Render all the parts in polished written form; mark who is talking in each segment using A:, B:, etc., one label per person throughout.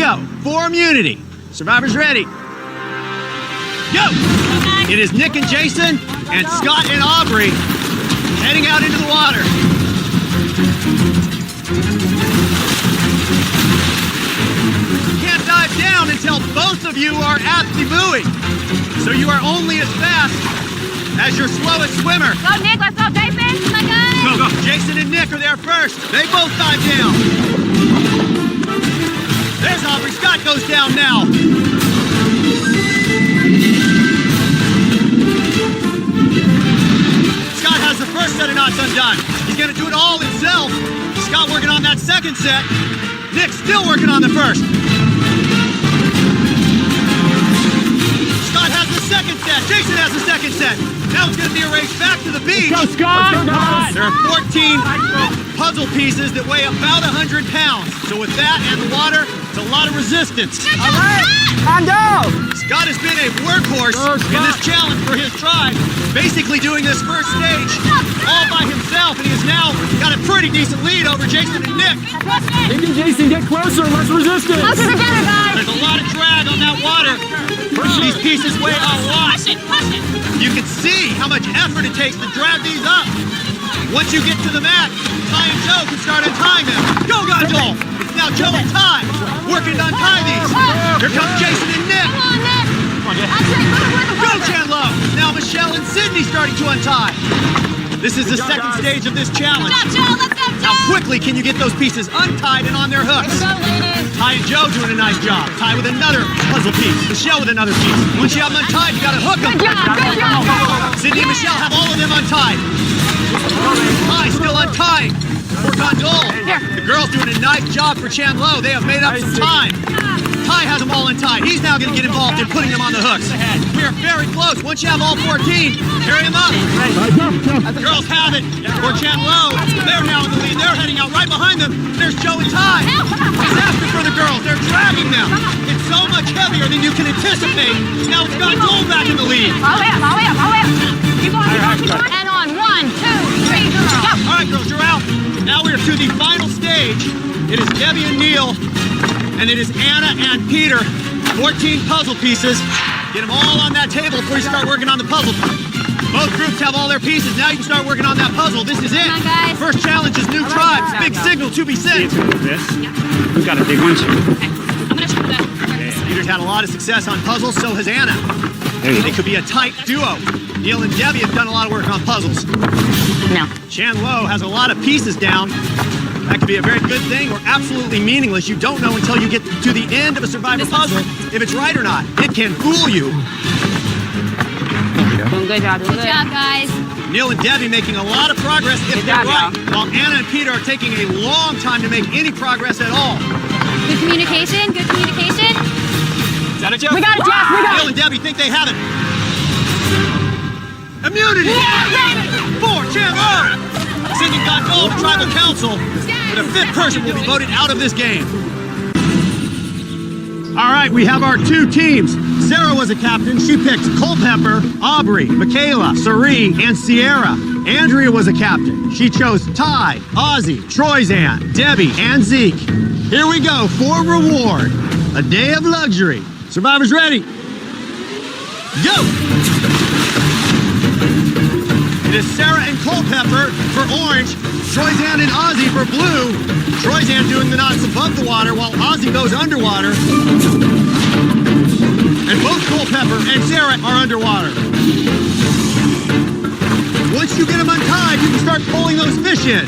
A: go for immunity. Survivors ready. Go! It is Nick and Jason and Scott and Aubrey heading out into the water. You can't dive down until both of you are at the buoy. So you are only as fast as your slowest swimmer.
B: Go, Nick. Let's go, Jason. Come on, guys.
A: Go, go. Jason and Nick are there first. They both dive down. There's Aubrey. Scott goes down now. Scott has the first set of knots undone. He's going to do it all himself. Scott working on that second set. Nick still working on the first. Scott has the second set. Jason has the second set. Now it's going to be a race back to the beach.
C: Let's go, Scott!
A: There are 14 puzzle pieces that weigh about 100 pounds. So with that and the water, it's a lot of resistance.
C: All right, calm down!
A: Scott has been a workhorse in this challenge for his tribe, basically doing this first stage all by himself, and he has now got a pretty decent lead over Jason and Nick.
C: Nick and Jason, get closer, less resistance!
B: Closer together, guys.
A: There's a lot of drag on that water. These pieces weigh a lot. You can see how much effort it takes to drag these up. Once you get to the mat, Ty and Joe can start untying them. Go, Gondol! It's now Joe and Ty working to untie these. Here comes Jason and Nick.
B: Come on, Nick.
A: Go, Chandlo! Now Michelle and Sydney starting to untie. This is the second stage of this challenge.
B: Let's go, Joe. Let's go, Joe.
A: How quickly can you get those pieces untied and on their hooks?
B: Let's go, ladies.
A: Ty and Joe doing a nice job. Ty with another puzzle piece. Michelle with another piece. Once you have them untied, you gotta hook them.
B: Good job. Good job.
A: Sydney and Michelle have all of them untied. Ty still untying for Gondol. The girls doing a nice job for Chandlo. They have made up some time. Ty has them all untied. He's now going to get involved in putting them on the hooks. We are very close. Once you have all 14, carry them up. The girls have it for Chandlo. They're now in the lead. They're heading out right behind them. There's Joe and Ty. Disaster for the girls. They're dragging them. It's so much heavier than you can anticipate. Now it's got Joel back in the lead.
B: Follow up. Keep going, keep going. And on 1, 2, 3, go.
A: All right, girls, you're out. Now we're to the final stage. It is Debbie and Neil, and it is Anna and Peter. 14 puzzle pieces. Get them all on that table before you start working on the puzzle. Both groups have all their pieces. Now you can start working on that puzzle. This is it.
B: Come on, guys.
A: First challenge is new tribes. Big signal to be sent.
D: We've got a big one.
B: I'm going to show that.
A: Peter's had a lot of success on puzzles, so has Anna. They could be a tight duo. Neil and Debbie have done a lot of work on puzzles.
B: No.
A: Chandlo has a lot of pieces down. That could be a very good thing or absolutely meaningless. You don't know until you get to the end of a survivor puzzle if it's right or not. It can fool you.
B: Doing good job. Good job, guys.
A: Neil and Debbie making a lot of progress if they're right, while Anna and Peter are taking a long time to make any progress at all.
B: Good communication. Good communication.
A: Is that it, Jeff?
B: We got it, Jeff. We got
A: Neil and Debbie think they have it. Immunity! For Chandlo! Sending Gondol to Tribal Council, but a fifth person will be voted out of this game. All right, we have our two teams. Sarah was a captain. She picked Culpepper, Aubrey, Michaela, Sari, and Sierra. Andrea was a captain. She chose Ty, Ozzy, Troyzan, Debbie, and Zeke. Here we go for reward. A day of luxury. Survivors ready? Go! It is Sarah and Culpepper for orange, Troyzan and Ozzy for blue. Troyzan doing the knots above the water while Ozzy goes underwater. And both Culpepper and Sarah are underwater. Once you get them untied, you can start pulling those fish in.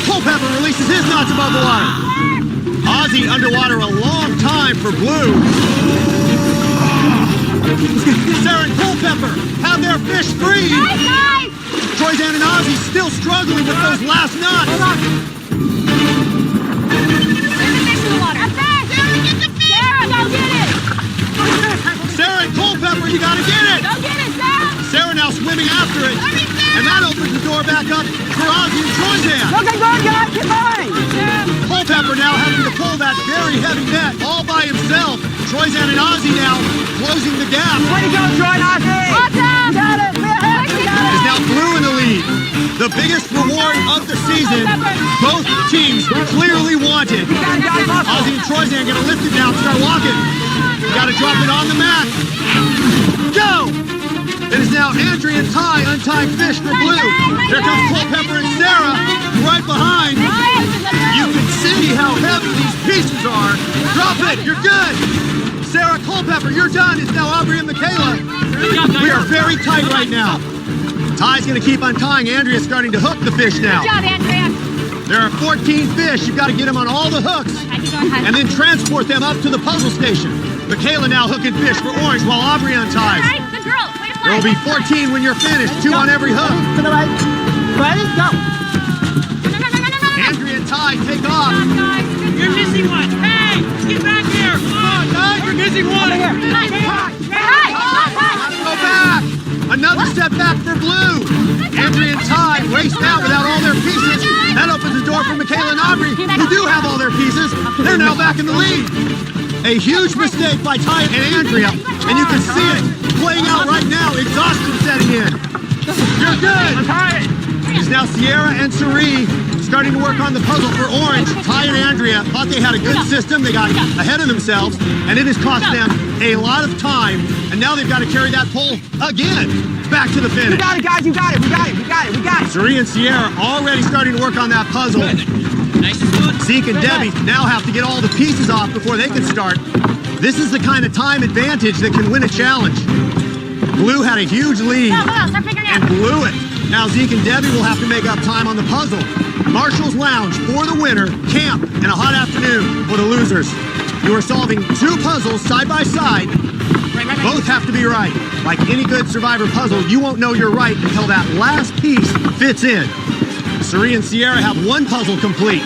A: Culpepper releases his knots above the water. Ozzy underwater a long time for blue. Sarah and Culpepper have their fish free.
B: Nice.
A: Troyzan and Ozzy still struggling with those last knots.
B: There's a fish in the water. Sarah, get the fish. Sarah, go get it.
A: Sarah and Culpepper, you gotta get it.
B: Go get it, Sarah.
A: Sarah now swimming after it. And that opens the door back up for Ozzy and Troyzan.
C: Okay, good, guys, get going!
A: Culpepper now having to pull that very heavy net all by himself. Troyzan and Ozzy now closing the gap.
C: Way to go, Troy, Ozzy!
B: Awesome.
C: You got it!
A: It is now blue in the lead. The biggest reward of the season. Both teams clearly wanted.
C: You got it, guys, awesome.
A: Ozzy and Troyzan can. Get to lift it now. Start walking. You got to drop it on the mat. Go! It is now Andrea and Ty untying fish for Blue. There comes Culpepper and Sarah right behind. You can see how heavy these pieces are. Drop it. You're good. Sarah, Culpepper, you're done. It's now Aubrey and Michaela. We are very tight right now. Ty's going to keep untying. Andrea's starting to hook the fish now.
B: Good job, Andrea.
A: There are 14 fish. You've got to get them on all the hooks and then transport them up to the puzzle station. Michaela now hooking fish for Orange while Aubrey unties.
B: All right, good girl. Way to
A: There will be 14 when you're finished, 2 on every hook.
C: To the right. Ready? Go.
A: Andrea and Ty take off.
D: You're missing one. Hey, get back here. Come on, Ty. You're missing one.
A: Go back. Another step back for Blue. Andrea and Ty race out without all their pieces. That opens the door for Michaela and Aubrey, who do have all their pieces. They're now back in the lead. A huge mistake by Ty and Andrea, and you can see it playing out right now. Exhaustion setting in. You're good. It's now Sierra and Cerie starting to work on the puzzle for Orange. Ty and Andrea thought they had a good system. They got ahead of themselves, and it has cost them a lot of time. And now they've got to carry that pole again back to the
C: You
A: finish.
C: got it, guys. You got it. We got it. We got it. We got it.
A: Cerie and Sierra already starting to work on that puzzle. Zeke and Debbie now have to get all the pieces off before they can start. This is the kind of time advantage that can win a challenge. Blue had a huge lead
B: Start figuring
A: and
B: out.
A: blew it. Now Zeke and Debbie will have to make up time on the puzzle. Marshall's Lounge for the winner, camp, and a hot afternoon for the losers. You are solving 2 puzzles side by side. Both have to be right. Like any good Survivor puzzle, you won't know you're right until that last piece fits in. Cerie and Sierra have 1 puzzle complete.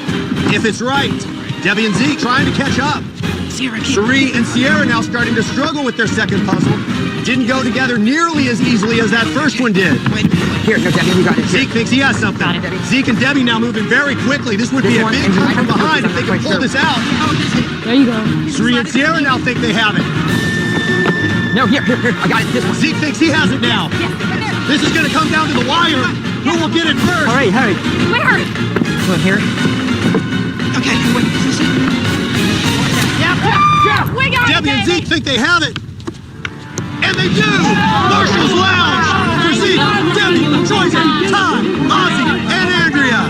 A: If it's right, Debbie and Zeke trying to catch up. Cerie and Sierra now starting to struggle with their second puzzle. Didn't go together nearly as easily as that first one did.
C: Here, no, Debbie, we got it.
A: Zeke thinks he has something. Zeke and Debbie now moving very quickly. This would be a big come from behind if they can pull this out.
C: There you go.
A: Cerie and Sierra now think they have it.
C: No, here. I got it. This one.
A: Zeke thinks he has it now. This is going to come down to the wire. Who will get it first?
C: All right, hurry.
B: Where?
C: Go here.
B: Yeah. We got it,
A: Debbie and
B: baby.
A: Zeke think they have it. And they do! Marshall's Lounge for Zeke, Debbie, Joyce, Todd, Ozzy, and Andrea.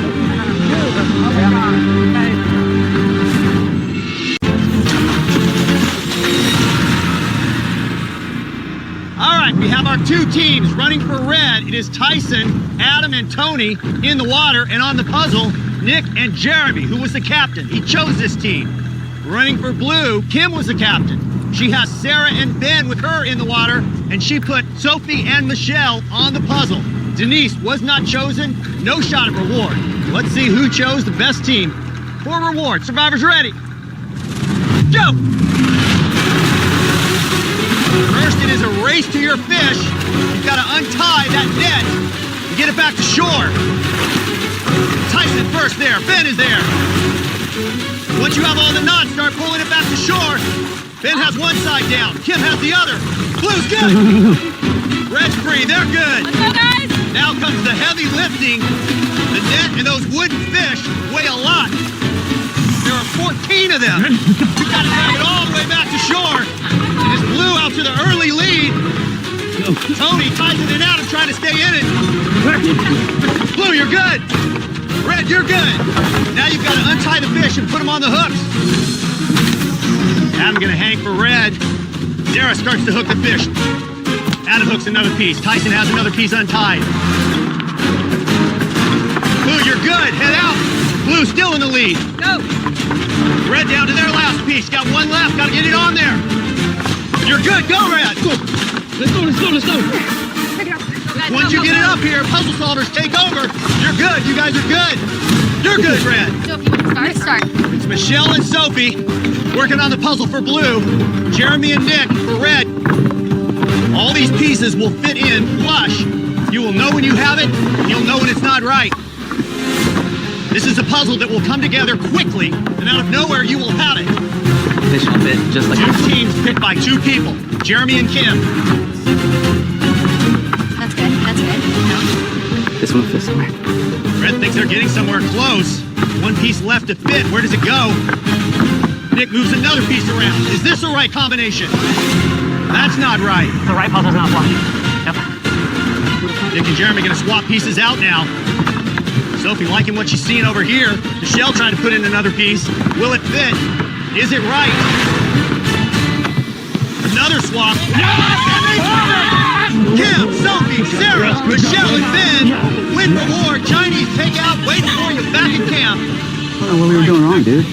A: All right, we have our 2 teams running for red. It is Tyson, Adam, and Tony in the water, and on the puzzle, Nick and Jeremy, who was the captain. He chose this team. Running for blue, Kim was the captain. She has Sarah and Ben with her in the water, and she put Sophie and Michelle on the puzzle. Denise was not chosen, no shot of reward. Let's see who chose the best team for reward. Survivors ready? Go! First, it is a race to your fish. You've got to untie that net and get it back to shore. Tyson first there, Ben is there. Once you have all the knots, start pulling it back to shore. Ben has one side down, Kim has the other. Blue's good. Red's free, they're good.
B: Let's go, guys.
A: Now comes the heavy lifting. The net and those wooden fish weigh a lot. There are 14 of them. You've got to drag it all the way back to shore. It is Blue out to the early lead. Tony, Tyson, and Adam trying to stay in it. Blue, you're good. Red, you're good. Now you've got to untie the fish and put them on the hooks. Adam gonna hang for red. Sarah starts to hook the fish. Adam hooks another piece. Tyson has another piece untied. Blue, you're good. Head out. Blue still in the lead.
B: Go.
A: Red down to their last piece. Got one left. Got to get it on there. You're good. Go, Red.
D: Let's go.
A: Once you get it up here, puzzle solvers take over. You're good. You guys are good. You're good, Red.
B: So if you want to start.
A: It's Michelle and Sophie working on the puzzle for blue. Jeremy and Nick for red. All these pieces will fit in flush. You will know when you have it, and you'll know when it's not right. This is a puzzle that will come together quickly, and out of nowhere you will have it.
C: Fish will fit just like
A: 2 teams picked by 2 people, Jeremy and Kim.
B: That's good. That's good.
C: This one fits somewhere.
A: Red thinks they're getting somewhere close. 1 piece left to fit. Where does it go? Nick moves another piece around. Is this the right combination? That's not right.
E: The right puzzle's not working. Yep.
A: Nick and Jeremy gonna swap pieces out now. Sophie liking what she's seeing over here. Michelle trying to put in another piece. Will it fit? Is it right? Another swap. Kim, Sophie, Sarah, Michelle, and Ben win reward. Chinese takeout waiting for you back at camp.
F: I don't know what we were doing wrong, dude.